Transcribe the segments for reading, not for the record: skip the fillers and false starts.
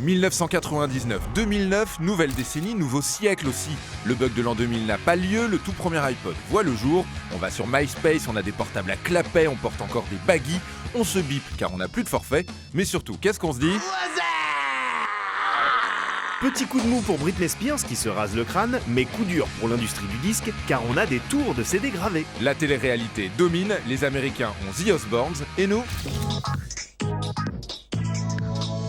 1999, 2009, nouvelle décennie, nouveau siècle aussi. Le bug de l'an 2000 n'a pas lieu, le tout premier iPod voit le jour. On va sur MySpace, on a des portables à clapet, on porte encore des baggies, on se bip car on n'a plus de forfait. Mais surtout, qu'est-ce qu'on se dit ? Petit coup de mou pour Britney Spears qui se rase le crâne, mais coup dur pour l'industrie du disque car on a des tours de CD gravés. La télé-réalité domine, les Américains ont The Osbournes et nous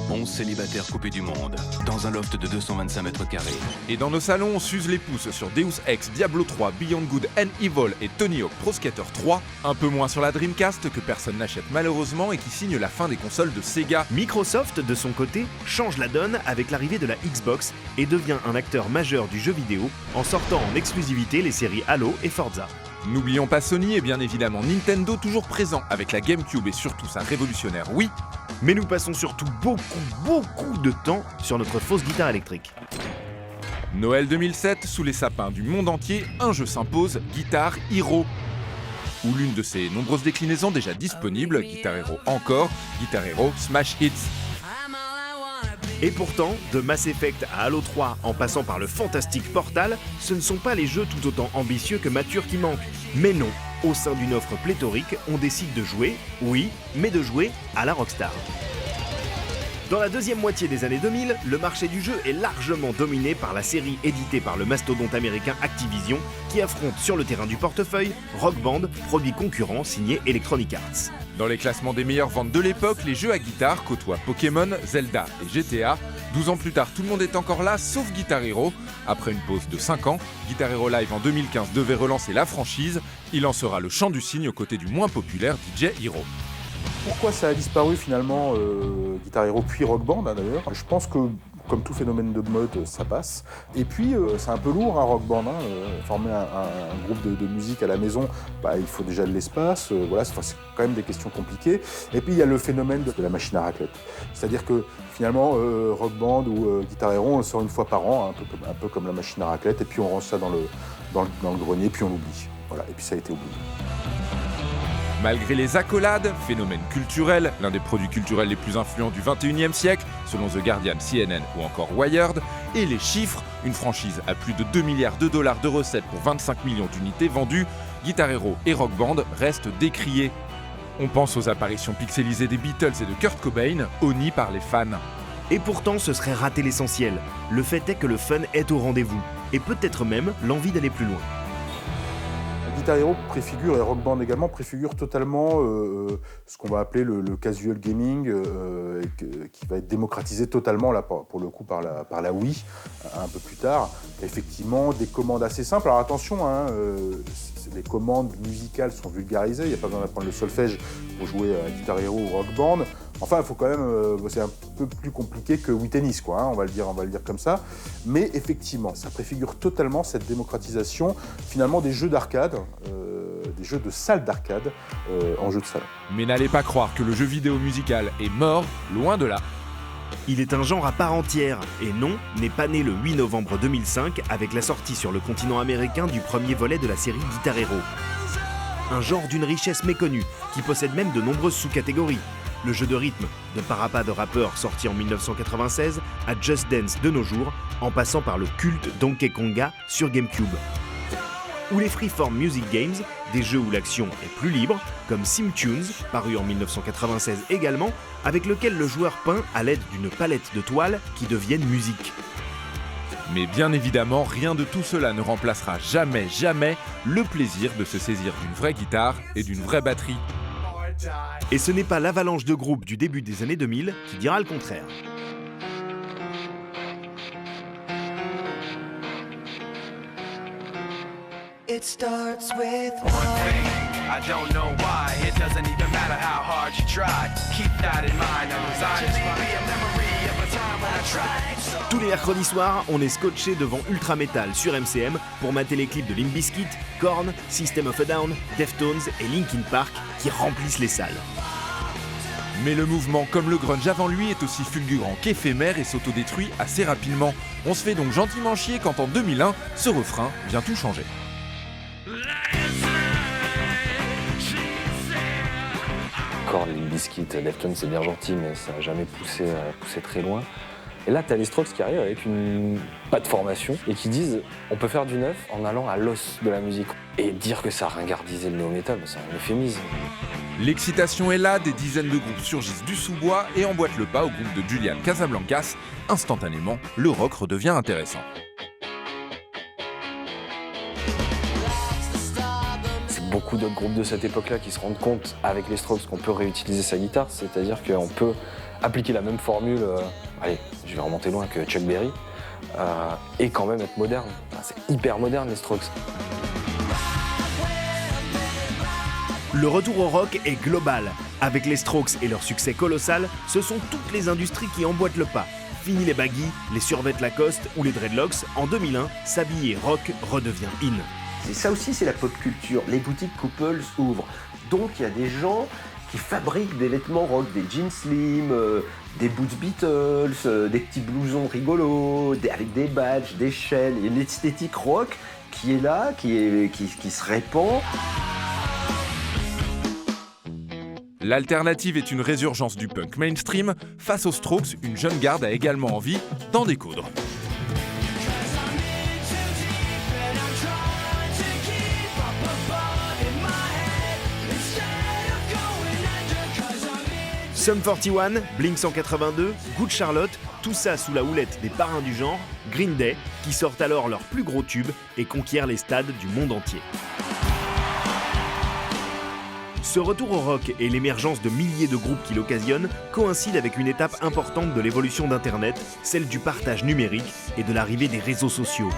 11 célibataires coupés du monde, dans un loft de 225 mètres carrés. Et dans nos salons, on s'use les pouces sur Deus Ex, Diablo 3, Beyond Good and Evil et Tony Hawk Pro Skater 3. Un peu moins sur la Dreamcast que personne n'achète malheureusement et qui signe la fin des consoles de Sega. Microsoft, de son côté, change la donne avec l'arrivée de la Xbox et devient un acteur majeur du jeu vidéo en sortant en exclusivité les séries Halo et Forza. N'oublions pas Sony et bien évidemment Nintendo, toujours présent avec la GameCube et surtout sa révolutionnaire Wii. Mais nous passons surtout beaucoup de temps sur notre fausse guitare électrique. Noël 2007, sous les sapins du monde entier, un jeu s'impose, Guitar Hero. Ou l'une de ses nombreuses déclinaisons déjà disponibles, Guitar Hero encore, Guitar Hero Smash Hits. Et pourtant, de Mass Effect à Halo 3 en passant par le fantastique Portal, ce ne sont pas les jeux tout autant ambitieux que matures qui manquent. Mais non, au sein d'une offre pléthorique, on décide de jouer, oui, mais de jouer à la Rockstar. Dans la deuxième moitié des années 2000, le marché du jeu est largement dominé par la série éditée par le mastodonte américain Activision, qui affronte sur le terrain du portefeuille Rock Band, produit concurrent signé Electronic Arts. Dans les classements des meilleures ventes de l'époque, les jeux à guitare côtoient Pokémon, Zelda et GTA. 12 ans plus tard, tout le monde est encore là, sauf Guitar Hero. Après une pause de 5 ans, Guitar Hero Live en 2015 devait relancer la franchise. Il en sera le chant du cygne aux côtés du moins populaire DJ Hero. Pourquoi ça a disparu finalement, Guitar Hero puis Rock Band d'ailleurs ? Je pense que comme tout phénomène de mode, ça passe. Et puis c'est un peu lourd, Rock Band. Former un groupe de musique à la maison, il faut déjà de l'espace. Voilà, c'est quand même des questions compliquées. Et puis il y a le phénomène de la machine à raclette. C'est-à-dire que finalement, Rock Band ou Guitar Hero, on le sort une fois par an, un peu comme la machine à raclette. Et puis on range ça dans le grenier, puis on l'oublie. Voilà, et puis ça a été oublié. Malgré les accolades, phénomène culturel, l'un des produits culturels les plus influents du 21e siècle, selon The Guardian, CNN ou encore Wired, et les chiffres, une franchise à plus de 2 milliards de dollars de recettes pour 25 millions d'unités vendues, Guitar Hero et Rock Band restent décriés. On pense aux apparitions pixelisées des Beatles et de Kurt Cobain, honnies par les fans. Et pourtant, ce serait rater l'essentiel. Le fait est que le fun est au rendez-vous, et peut-être même l'envie d'aller plus loin. Guitar Hero préfigure, et Rock Band également, préfigure totalement ce qu'on va appeler le casual gaming, qui va être démocratisé totalement, là, pour le coup, par la Wii, un peu plus tard. Effectivement, des commandes assez simples. Alors attention, les commandes musicales sont vulgarisées, il n'y a pas besoin d'apprendre le solfège pour jouer à Guitar Hero ou Rock Band. Enfin, il faut quand même, c'est un peu plus compliqué que Wii Tennis, on va le dire comme ça. Mais effectivement, ça préfigure totalement cette démocratisation, finalement, des jeux d'arcade, des jeux de salle d'arcade en jeu de salon. Mais n'allez pas croire que le jeu vidéo musical est mort, loin de là. Il est un genre à part entière, et non, n'est pas né le 8 novembre 2005 avec la sortie sur le continent américain du premier volet de la série Guitar Hero. Un genre d'une richesse méconnue, qui possède même de nombreuses sous-catégories. Le jeu de rythme, de Parappa the Rapper sorti en 1996 à Just Dance de nos jours, en passant par le culte Donkey Konga sur GameCube. Ou les Freeform Music Games, des jeux où l'action est plus libre, comme SimTunes, paru en 1996 également, avec lequel le joueur peint à l'aide d'une palette de toiles qui deviennent musique. Mais bien évidemment, rien de tout cela ne remplacera jamais le plaisir de se saisir d'une vraie guitare et d'une vraie batterie. Et ce n'est pas l'avalanche de groupes du début des années 2000 qui dira le contraire. It starts with one thing. I don't know why. It doesn't even matter how hard you try. Keep that in mind. I'm designed to be a memory of a time when I tried. Tous les mercredis soirs, on est scotché devant Ultra Metal sur MCM pour mater les clips de Limp Bizkit, Korn, System of a Down, Deftones et Linkin Park qui remplissent les salles. Mais le mouvement, comme le grunge avant lui, est aussi fulgurant qu'éphémère et s'autodétruit assez rapidement. On se fait donc gentiment chier quand en 2001, ce refrain vient tout changer. Korn, Limp Bizkit, Deftones, c'est bien gentil, mais ça n'a jamais poussé très loin. Et là, t'as les Strokes qui arrivent avec pas de formation et qui disent on peut faire du neuf en allant à l'os de la musique. Et dire que ça a ringardisé le néo-metal, c'est un euphémisme. L'excitation est là, des dizaines de groupes surgissent du sous-bois et emboîtent le pas au groupe de Julian Casablancas. Instantanément, le rock redevient intéressant. C'est beaucoup d'autres groupes de cette époque-là qui se rendent compte avec les Strokes qu'on peut réutiliser sa guitare, c'est-à-dire qu'on peut appliquer la même formule, allez, je vais remonter loin que Chuck Berry, et quand même être moderne. Enfin, c'est hyper moderne les Strokes. Le retour au rock est global. Avec les Strokes et leur succès colossal, ce sont toutes les industries qui emboîtent le pas. Fini les baggy, les survêtements Lacoste ou les dreadlocks, en 2001, s'habiller rock redevient in. Et ça aussi, c'est la pop culture. Les boutiques Couples ouvrent. Donc il y a des gens qui fabriquent des vêtements rock, des jeans slim, des boots Beatles, des petits blousons rigolos, avec des badges, des chaînes. Il y a une esthétique rock qui est là, qui se répand. L'alternative est une résurgence du punk mainstream. Face aux Strokes, une jeune garde a également envie d'en découdre. Sum 41, Blink 182, Good Charlotte, tout ça sous la houlette des parrains du genre, Green Day, qui sortent alors leur plus gros tube et conquièrent les stades du monde entier. Ce retour au rock et l'émergence de milliers de groupes qui l'occasionnent coïncident avec une étape importante de l'évolution d'Internet, celle du partage numérique et de l'arrivée des réseaux sociaux.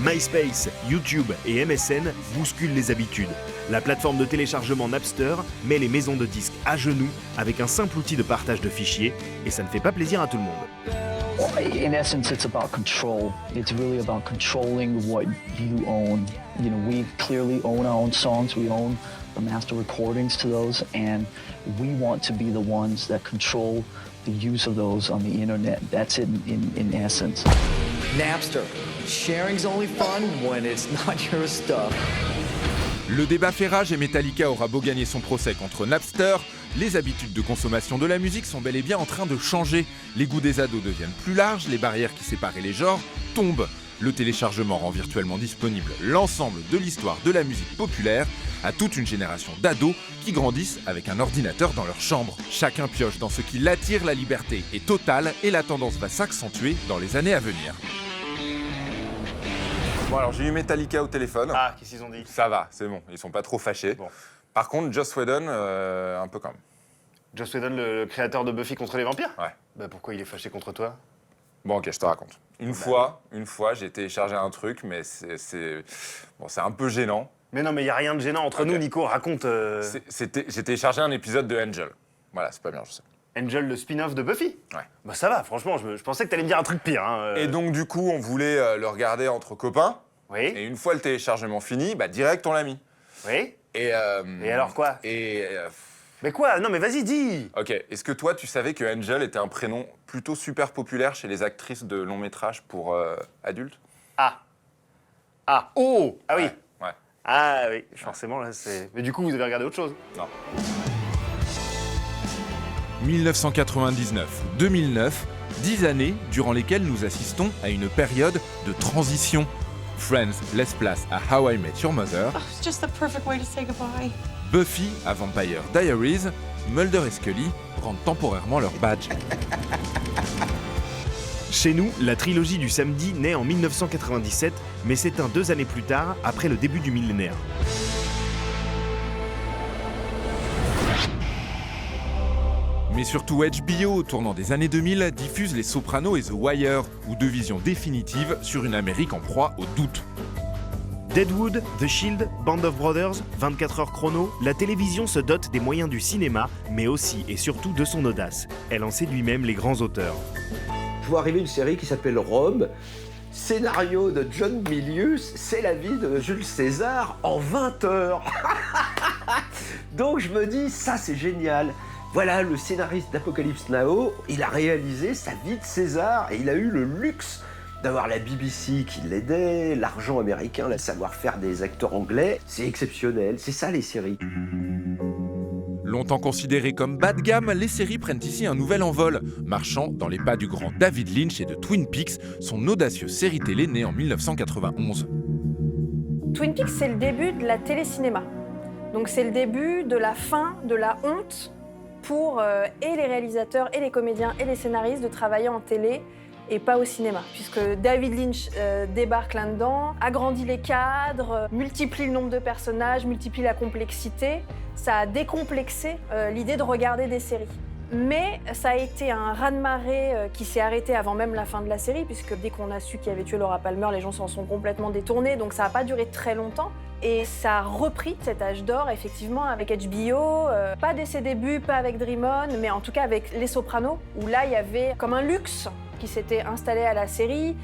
MySpace, YouTube et MSN bousculent les habitudes. La plateforme de téléchargement Napster met les maisons de disques à genoux avec un simple outil de partage de fichiers et ça ne fait pas plaisir à tout le monde. In essence, it's about control. It's really about controlling what you own. You know, we clearly own our own songs. We own the master recordings to those, and we want to be the ones that control the use of those on the internet. That's it in essence. Napster. Sharing's only fun when it's not your stuff. Le débat fait rage et Metallica aura beau gagner son procès contre Napster, les habitudes de consommation de la musique sont bel et bien en train de changer. Les goûts des ados deviennent plus larges, les barrières qui séparaient les genres tombent. Le téléchargement rend virtuellement disponible l'ensemble de l'histoire de la musique populaire à toute une génération d'ados qui grandissent avec un ordinateur dans leur chambre. Chacun pioche dans ce qui l'attire, la liberté est totale et la tendance va s'accentuer dans les années à venir. Bon alors j'ai eu Metallica au téléphone. Ah, qu'est-ce qu'ils ont dit? Ça va, c'est bon, ils sont pas trop fâchés. Bon. Par contre, Joss Whedon, un peu quand même. Joss Whedon, le créateur de Buffy contre les vampires? Ouais. Bah pourquoi il est fâché contre toi? Bon ok, je te raconte. Une fois, j'ai téléchargé un truc, mais c'est un peu gênant. Mais non, mais il y a rien de gênant entre nous, Nico, raconte. J'ai téléchargé un épisode de Angel. Voilà, c'est pas bien, je sais. Angel, le spin-off de Buffy? Ouais. Bah ça va, franchement, je pensais que t'allais me dire un truc pire. Hein, Et donc du coup, on voulait le regarder entre copains. Oui. Et une fois le téléchargement fini, bah direct on l'a mis. Oui. Et alors quoi? Mais quoi? Non mais vas-y, dis! Ok, est-ce que toi tu savais que Angel était un prénom plutôt super populaire chez les actrices de long métrage pour adultes? Ah. Ah. Oh! Ah oui. Ouais. Ah oui, forcément là c'est... Mais du coup vous avez regardé autre chose? Non. 1999-2009, 10 années durant lesquelles nous assistons à une période de transition. Friends laisse place à How I Met Your Mother. Oh, it's just the perfect way to say goodbye. Buffy à Vampire Diaries, Mulder et Scully rendent temporairement leur badge. Chez nous, la trilogie du samedi naît en 1997, mais s'éteint 2 années plus tard, après le début du millénaire. Mais surtout HBO, au tournant des années 2000, diffuse Les Sopranos et The Wire, ou deux visions définitives sur une Amérique en proie au doute. Deadwood, The Shield, Band of Brothers, 24 heures chrono, la télévision se dote des moyens du cinéma, mais aussi et surtout de son audace. Elle en séduit même les grands auteurs. Je vois arriver une série qui s'appelle Rome, scénario de John Milius, c'est la vie de Jules César en 20 heures. Donc je me dis, ça c'est génial. Voilà, le scénariste d'Apocalypse Now, il a réalisé sa vie de César et il a eu le luxe d'avoir la BBC qui l'aidait, l'argent américain, le savoir-faire des acteurs anglais. C'est exceptionnel, c'est ça les séries. Longtemps considérées comme bas de gamme, les séries prennent ici un nouvel envol, marchant dans les pas du grand David Lynch et de Twin Peaks, son audacieuse série télé née en 1991. Twin Peaks, c'est le début de la télécinéma. Donc c'est le début de la fin de la honte pour et les réalisateurs, et les comédiens, et les scénaristes de travailler en télé et pas au cinéma. Puisque David Lynch débarque là-dedans, agrandit les cadres, multiplie le nombre de personnages, multiplie la complexité. Ça a décomplexé l'idée de regarder des séries. Mais ça a été un raz-de-marée qui s'est arrêté avant même la fin de la série, puisque dès qu'on a su qu'il avait tué Laura Palmer, les gens s'en sont complètement détournés, donc ça n'a pas duré très longtemps. Et ça a repris cet âge d'or, effectivement, avec HBO, pas dès ses débuts, pas avec Dream On, mais en tout cas avec Les Sopranos, où là, il y avait comme un luxe qui s'était installé à la série,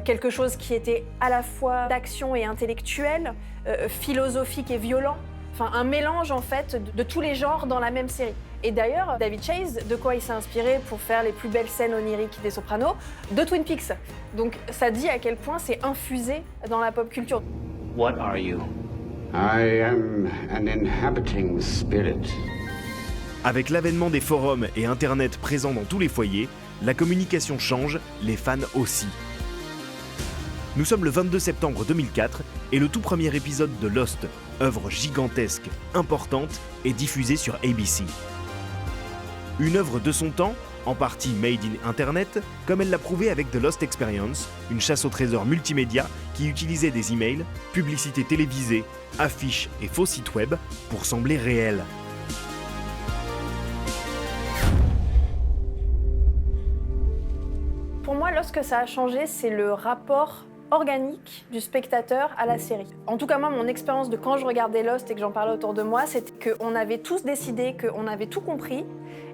quelque chose qui était à la fois d'action et intellectuel, philosophique et violent, enfin un mélange en fait de tous les genres dans la même série. Et d'ailleurs, David Chase, de quoi il s'est inspiré pour faire les plus belles scènes oniriques des Sopranos? De Twin Peaks. Donc ça dit à quel point c'est infusé dans la pop culture. What are you? I am an inhabiting spirit. Avec l'avènement des forums et Internet présents dans tous les foyers, la communication change, les fans aussi. Nous sommes le 22 septembre 2004 et le tout premier épisode de Lost, œuvre gigantesque, importante, est diffusé sur ABC. Une œuvre de son temps, en partie made in Internet, comme elle l'a prouvé avec The Lost Experience, une chasse au trésor multimédia qui utilisait des emails, publicités télévisées, affiches et faux sites web pour sembler réels. Pour moi, lorsque ça a changé, c'est le rapport organique du spectateur à la série. En tout cas, moi, mon expérience de quand je regardais Lost et que j'en parlais autour de moi, c'était qu'on avait tous décidé qu'on avait tout compris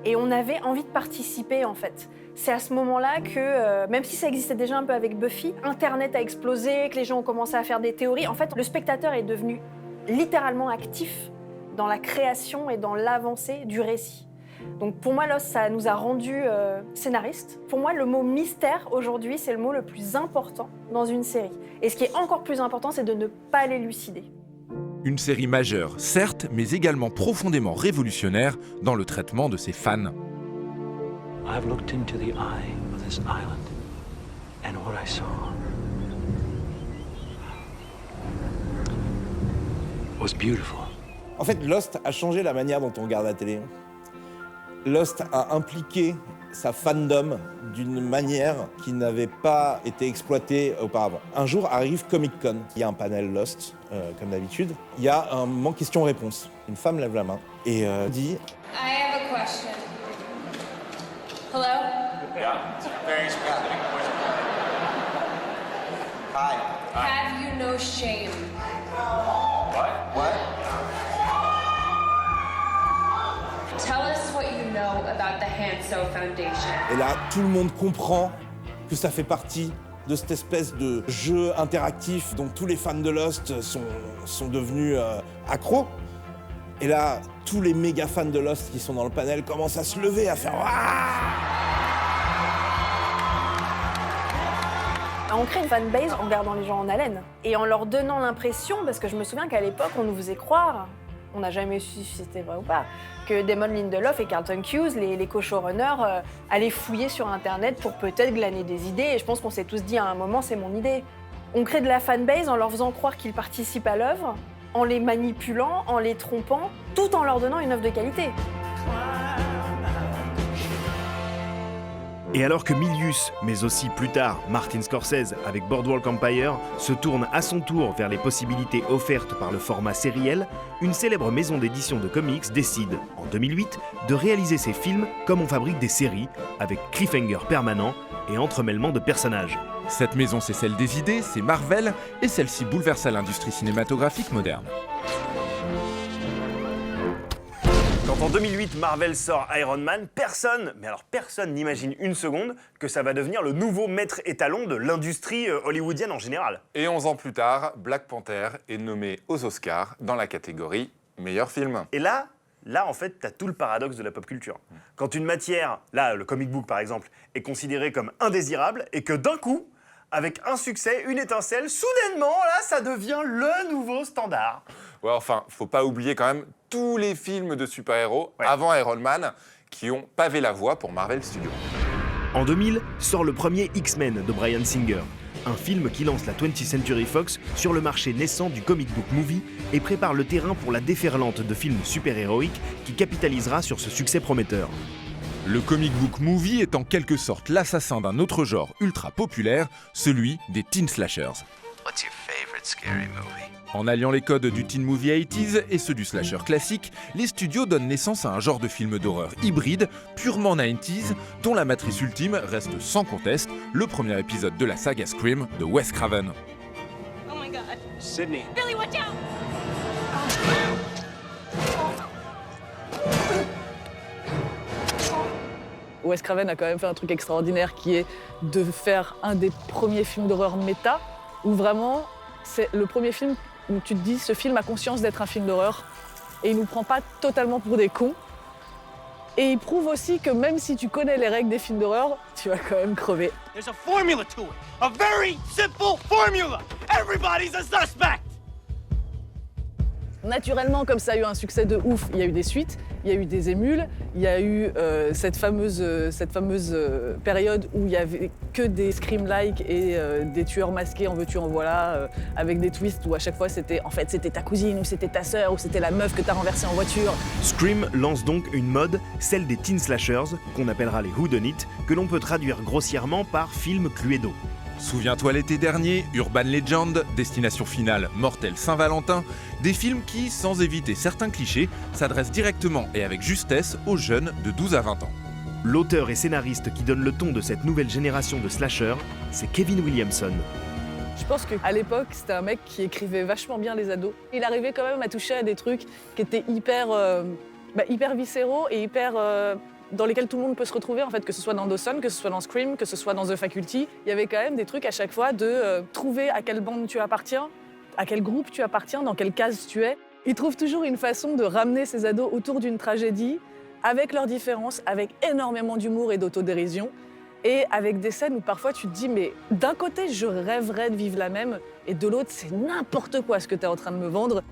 et on avait envie de participer, en fait. C'est à ce moment-là que, même si ça existait déjà un peu avec Buffy, Internet a explosé, que les gens ont commencé à faire des théories. En fait, le spectateur est devenu littéralement actif dans la création et dans l'avancée du récit. Donc pour moi, Lost, ça nous a rendus scénaristes. Pour moi, le mot mystère, aujourd'hui, c'est le mot le plus important dans une série. Et ce qui est encore plus important, c'est de ne pas l'élucider. Une série majeure, certes, mais également profondément révolutionnaire dans le traitement de ses fans. I've looked into the eye of this island, and what I saw was beautiful. En fait, Lost a changé la manière dont on regarde la télé. Lost a impliqué sa fandom d'une manière qui n'avait pas été exploitée auparavant. Un jour arrive Comic-Con, il y a un panel Lost, comme d'habitude. Il y a un moment question-réponse. Une femme lève la main et dit I have a question. Hello? Yeah, it's a very specific question. Hi. Have you no shame? What? Tell us what you know about the Hanso Foundation. Et là, tout le monde comprend que ça fait partie de cette espèce de jeu interactif dont tous les fans de Lost sont devenus accros. Et là, tous les méga fans de Lost qui sont dans le panel commencent à se lever, à faire On crée une fanbase en gardant les gens en haleine et en leur donnant l'impression, parce que je me souviens qu'à l'époque, on nous faisait croire, on n'a jamais su si c'était vrai ou pas, que Damon Lindelof et Carlton Cuse, les co-showrunners, allaient fouiller sur Internet pour peut-être glaner des idées. Et je pense qu'on s'est tous dit à un moment, c'est mon idée. On crée de la fanbase en leur faisant croire qu'ils participent à l'œuvre, en les manipulant, en les trompant, tout en leur donnant une œuvre de qualité. Et alors que Milius, mais aussi plus tard Martin Scorsese avec Boardwalk Empire, se tourne à son tour vers les possibilités offertes par le format sériel, une célèbre maison d'édition de comics décide, en 2008, de réaliser ses films comme on fabrique des séries, avec cliffhanger permanent et entremêlement de personnages. Cette maison, c'est celle des idées, c'est Marvel, et celle-ci bouleversa l'industrie cinématographique moderne. Quand en 2008, Marvel sort Iron Man, personne n'imagine une seconde que ça va devenir le nouveau maître étalon de l'industrie hollywoodienne en général. Et 11 ans plus tard, Black Panther est nommé aux Oscars dans la catégorie meilleur film. Et là, en fait, t'as tout le paradoxe de la pop culture. Quand une matière, là, le comic book par exemple, est considérée comme indésirable et que d'un coup, avec un succès, une étincelle, soudainement, là, ça devient le nouveau standard. Ouais, enfin, faut pas oublier quand même tous les films de super-héros avant Iron Man qui ont pavé la voie pour Marvel Studios. En 2000, sort le premier X-Men de Bryan Singer, un film qui lance la 20th Century Fox sur le marché naissant du comic book movie et prépare le terrain pour la déferlante de films super-héroïques qui capitalisera sur ce succès prometteur. Le comic book movie est en quelque sorte l'assassin d'un autre genre ultra populaire, celui des teen slashers. What's your favorite scary movie? En alliant les codes du teen movie 80s et ceux du slasher classique, les studios donnent naissance à un genre de film d'horreur hybride, purement 90s, dont la matrice ultime reste sans conteste le premier épisode de la saga Scream de Wes Craven. Oh my god. Sydney. Billy, watch out! Wes Craven a quand même fait un truc extraordinaire qui est de faire un des premiers films d'horreur méta, où vraiment, c'est le premier film où tu te dis ce film a conscience d'être un film d'horreur et il nous prend pas totalement pour des cons. Et il prouve aussi que même si tu connais les règles des films d'horreur, tu vas quand même crever. There's a formula to it. A very simple formula. Everybody's a suspect. Naturellement, comme ça a eu un succès de ouf, il y a eu des suites, il y a eu des émules, il y a eu cette fameuse période où il y avait que des scream-like et des tueurs masqués, en veux-tu, en voilà, avec des twists où à chaque fois c'était ta cousine ou c'était ta sœur ou c'était la meuf que t'as renversée en voiture. Scream lance donc une mode, celle des teen slashers, qu'on appellera les whodunit, que l'on peut traduire grossièrement par film cluedo. Souviens-toi l'été dernier, Urban Legend, Destination Finale, Mortel Saint-Valentin, des films qui, sans éviter certains clichés, s'adressent directement et avec justesse aux jeunes de 12 à 20 ans. L'auteur et scénariste qui donne le ton de cette nouvelle génération de slashers, c'est Kevin Williamson. Je pense qu'à l'époque, c'était un mec qui écrivait vachement bien les ados. Il arrivait quand même à toucher à des trucs qui étaient hyper viscéraux et hyper... dans lesquels tout le monde peut se retrouver, en fait, que ce soit dans Dawson, que ce soit dans Scream, que ce soit dans The Faculty. Il y avait quand même des trucs à chaque fois de trouver à quelle bande tu appartiens, à quel groupe tu appartiens, dans quelle case tu es. Il trouve toujours une façon de ramener ses ados autour d'une tragédie, avec leurs différences, avec énormément d'humour et d'autodérision, et avec des scènes où parfois tu te dis, mais d'un côté, je rêverais de vivre la même, et de l'autre, c'est n'importe quoi ce que tu es en train de me vendre.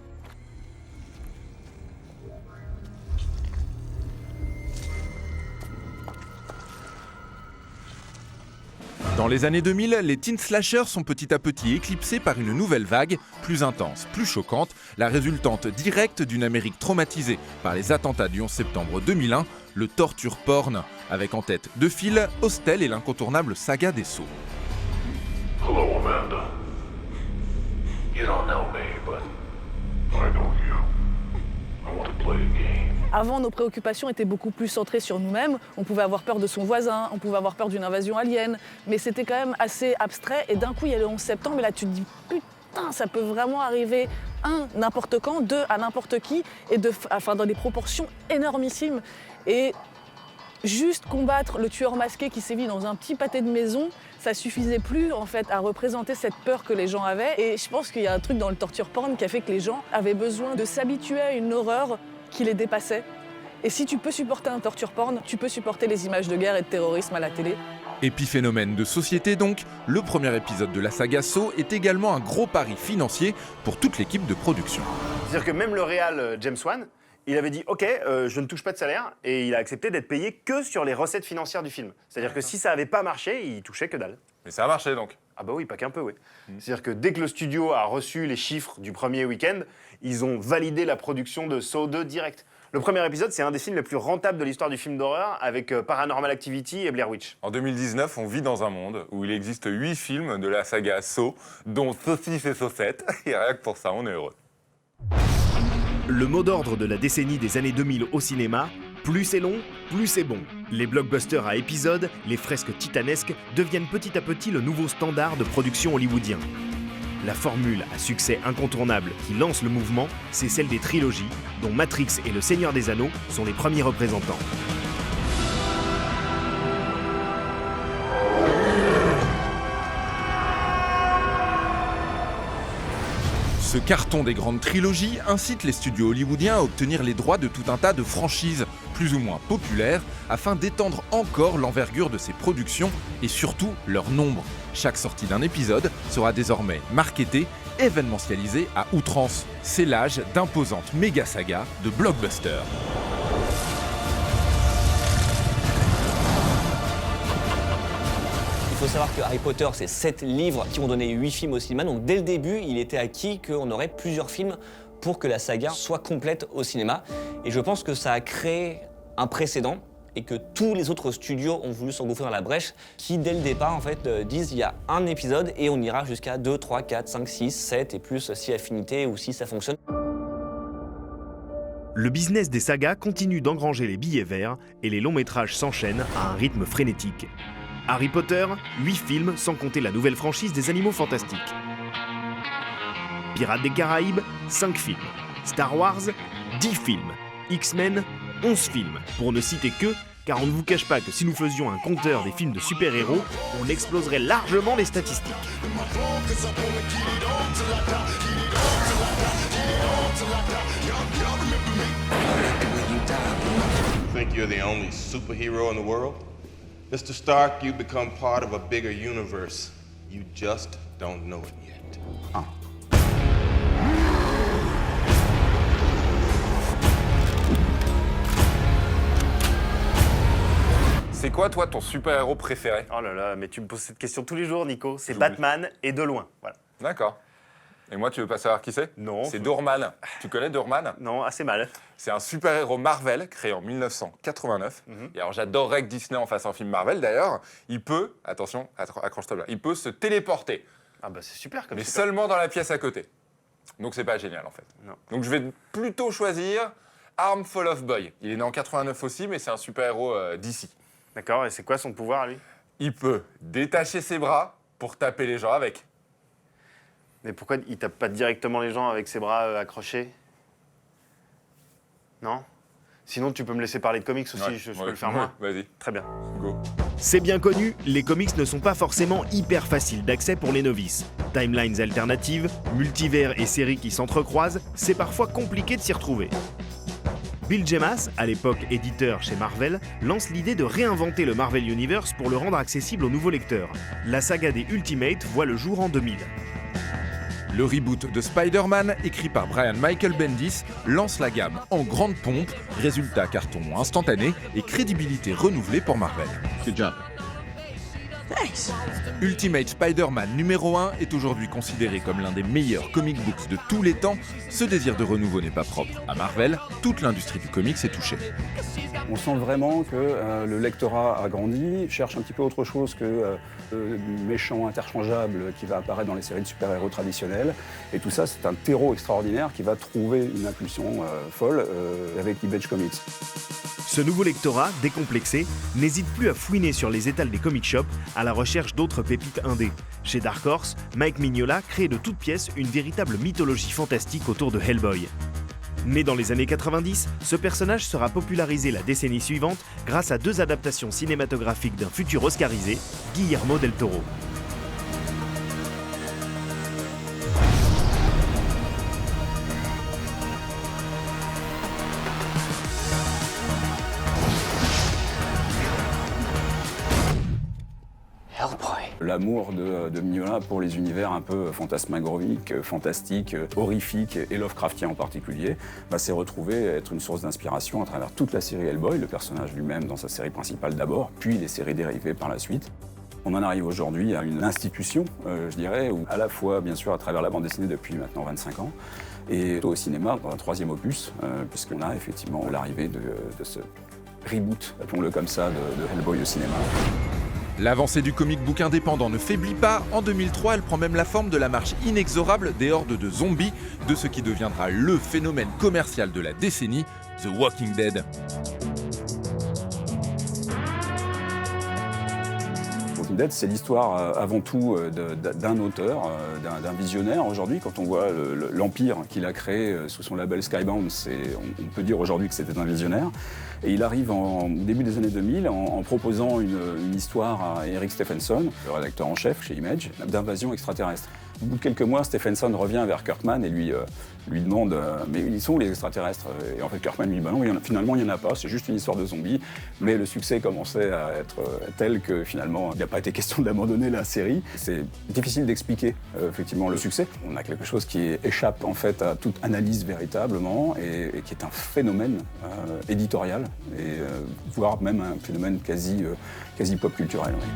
Dans les années 2000, les teen slashers sont petit à petit éclipsés par une nouvelle vague, plus intense, plus choquante, la résultante directe d'une Amérique traumatisée par les attentats du 11 septembre 2001, le torture porn, avec en tête de file Hostel et l'incontournable saga des Sceaux. Hello, Amanda. You don't know me, but I know you. I want to play a game. Avant, nos préoccupations étaient beaucoup plus centrées sur nous-mêmes. On pouvait avoir peur de son voisin, on pouvait avoir peur d'une invasion alien, mais c'était quand même assez abstrait. Et d'un coup, il y a le 11 septembre, et là, tu te dis putain, ça peut vraiment arriver, n'importe quand, à n'importe qui, et dans des proportions énormissimes. Et juste combattre le tueur masqué qui sévit dans un petit pâté de maison, ça suffisait plus en fait à représenter cette peur que les gens avaient. Et je pense qu'il y a un truc dans le torture porn qui a fait que les gens avaient besoin de s'habituer à une horreur qui les dépassait. Et si tu peux supporter un torture porn, tu peux supporter les images de guerre et de terrorisme à la télé. Épiphénomène de société donc, le premier épisode de la saga Saw est également un gros pari financier pour toute l'équipe de production. C'est-à-dire que même le réal James Wan, il avait dit « Ok, je ne touche pas de salaire » et il a accepté d'être payé que sur les recettes financières du film. C'est-à-dire que si ça n'avait pas marché, il touchait que dalle. Mais ça a marché donc? Ah bah oui, pas qu'un peu, oui. C'est-à-dire que dès que le studio a reçu les chiffres du premier week-end, ils ont validé la production de Saw 2 direct. Le premier épisode, c'est un des films les plus rentables de l'histoire du film d'horreur, avec Paranormal Activity et Blair Witch. En 2019, on vit dans un monde où il existe 8 films de la saga Saw, dont Saucisse et Saucette, et rien que pour ça, on est heureux. Le mot d'ordre de la décennie des années 2000 au cinéma, plus c'est long, plus c'est bon. Les blockbusters à épisodes, les fresques titanesques deviennent petit à petit le nouveau standard de production hollywoodien. La formule à succès incontournable qui lance le mouvement, c'est celle des trilogies, dont Matrix et Le Seigneur des Anneaux sont les premiers représentants. Ce carton des grandes trilogies incite les studios hollywoodiens à obtenir les droits de tout un tas de franchises, plus ou moins populaires, afin d'étendre encore l'envergure de ces productions et surtout leur nombre. Chaque sortie d'un épisode sera désormais marketée événementialisé à outrance. C'est l'âge d'imposantes méga-sagas de blockbusters. Il faut savoir que Harry Potter, c'est 7 livres qui ont donné 8 films au cinéma. Donc dès le début, il était acquis qu'on aurait plusieurs films pour que la saga soit complète au cinéma. Et je pense que ça a créé un précédent et que tous les autres studios ont voulu s'engouffrer dans la brèche, qui dès le départ en fait disent il y a un épisode et on ira jusqu'à 2, 3, 4, 5, 6, 7 et plus si affinité ou si ça fonctionne. Le business des sagas continue d'engranger les billets verts et les longs métrages s'enchaînent à un rythme frénétique. Harry Potter, 8 films sans compter la nouvelle franchise des Animaux Fantastiques. Pirates des Caraïbes, 5 films. Star Wars, 10 films. X-Men, 11 films. Pour ne citer que, car on ne vous cache pas que si nous faisions un compteur des films de super-héros, on exploserait largement les statistiques. You think you're the only superhero in the world? Mr. Stark, you become part of a bigger universe. You just don't know it yet. C'est quoi, toi, ton super-héros préféré? Oh là là, mais tu me poses cette question tous les jours, Nico. C'est Batman et de loin. Voilà. D'accord. Et moi, tu veux pas savoir qui c'est? Non. C'est Doorman. Tu connais Doorman? Non, assez mal. C'est un super-héros Marvel créé en 1989. Et alors, j'adorerais que Disney en fasse un film Marvel. D'ailleurs, il peut, attention, accroche-toi là, il peut se téléporter. Ah bah c'est super comme mais super. seulement dans la pièce à côté. Donc, c'est pas génial en fait. Non. Donc, je vais plutôt choisir Armful of Boy. Il est né en 89 aussi, mais c'est un super-héros d'ici. D'accord, et c'est quoi son pouvoir, lui? Il peut détacher ses bras pour taper les gens avec. Mais pourquoi il tape pas directement les gens avec ses bras accrochés? Non? Sinon, tu peux me laisser parler de comics aussi, Ouais, je peux le faire moi? Vas-y. Très bien. Go. C'est bien connu, les comics ne sont pas forcément hyper faciles d'accès pour les novices. Timelines alternatives, multivers et séries qui s'entrecroisent, c'est parfois compliqué de s'y retrouver. Bill Jemas, à l'époque éditeur chez Marvel, lance l'idée de réinventer le Marvel Universe pour le rendre accessible aux nouveaux lecteurs. La saga des Ultimates voit le jour en 2000. Le reboot de Spider-Man, écrit par Brian Michael Bendis, lance la gamme en grande pompe, résultat carton instantané et crédibilité renouvelée pour Marvel. Good job. Thanks. Ultimate Spider-Man numéro 1 est aujourd'hui considéré comme l'un des meilleurs comic books de tous les temps. Ce désir de renouveau n'est pas propre à Marvel, toute l'industrie du comics est touchée. On sent vraiment que le lectorat a grandi, cherche un petit peu autre chose que le méchant interchangeable qui va apparaître dans les séries de super-héros traditionnelles. Et tout ça, c'est un terreau extraordinaire qui va trouver une impulsion folle avec Image Comics. Ce nouveau lectorat, décomplexé, n'hésite plus à fouiner sur les étals des comic shops à la recherche d'autres pépites indées. Chez Dark Horse, Mike Mignola crée de toutes pièces une véritable mythologie fantastique autour de Hellboy. Né dans les années 90, ce personnage sera popularisé la décennie suivante grâce à 2 adaptations cinématographiques d'un futur oscarisé, Guillermo del Toro. L'amour de Mignola pour les univers un peu fantasmagoriques, fantastiques, horrifiques et Lovecraftiens en particulier, s'est retrouvé être une source d'inspiration à travers toute la série Hellboy, le personnage lui-même dans sa série principale d'abord, puis les séries dérivées par la suite. On en arrive aujourd'hui à une institution, je dirais, où à la fois, bien sûr, à travers la bande dessinée depuis maintenant 25 ans, et au cinéma, dans un 3e opus, puisqu'on a effectivement l'arrivée de ce reboot, appelons-le comme ça, de Hellboy au cinéma. L'avancée du comic book indépendant ne faiblit pas. En 2003, elle prend même la forme de la marche inexorable des hordes de zombies, de ce qui deviendra le phénomène commercial de la décennie, The Walking Dead. Walking Dead, c'est l'histoire avant tout d'un auteur, d'un visionnaire. Aujourd'hui, quand on voit l'empire qu'il a créé sous son label Skybound, on peut dire aujourd'hui que c'était un visionnaire. Et il arrive au début des années 2000 en proposant une histoire à Eric Stephenson, le rédacteur en chef chez Image, d'invasion extraterrestre. Au bout de quelques mois, Stephenson revient vers Kirkman et lui demande mais ils sont où les extraterrestres? Et en fait, Kirkman lui dit bah non, finalement il n'y en a pas, c'est juste une histoire de zombies. Mais le succès commençait à être tel que finalement il n'a pas été question d'abandonner la série. C'est difficile d'expliquer effectivement le succès. On a quelque chose qui échappe en fait à toute analyse véritablement et qui est un phénomène éditorial et voire même un phénomène quasi pop culturel. Oui.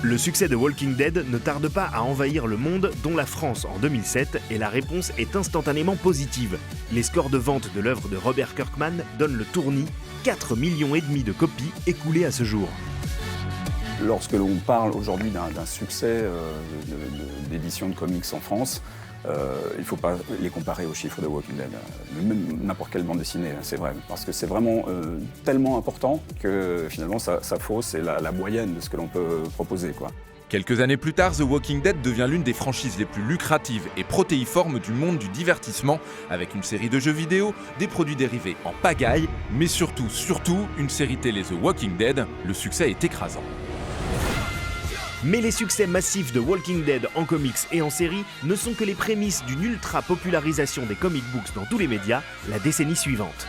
Le succès de Walking Dead ne tarde pas à envahir le monde, dont la France en 2007, et la réponse est instantanément positive. Les scores de vente de l'œuvre de Robert Kirkman donnent le tournis, 4,5 millions de copies écoulées à ce jour. Lorsque l'on parle aujourd'hui d'un succès d'édition de comics en France, il ne faut pas les comparer aux chiffres de Walking Dead. Même n'importe quelle bande dessinée, c'est vrai. Parce que c'est vraiment tellement important que finalement ça fausse la moyenne de ce que l'on peut proposer, quoi. Quelques années plus tard, The Walking Dead devient l'une des franchises les plus lucratives et protéiformes du monde du divertissement, avec une série de jeux vidéo, des produits dérivés en pagaille, mais surtout une série télé The Walking Dead. Le succès est écrasant. Mais les succès massifs de Walking Dead en comics et en série ne sont que les prémices d'une ultra-popularisation des comic books dans tous les médias la décennie suivante.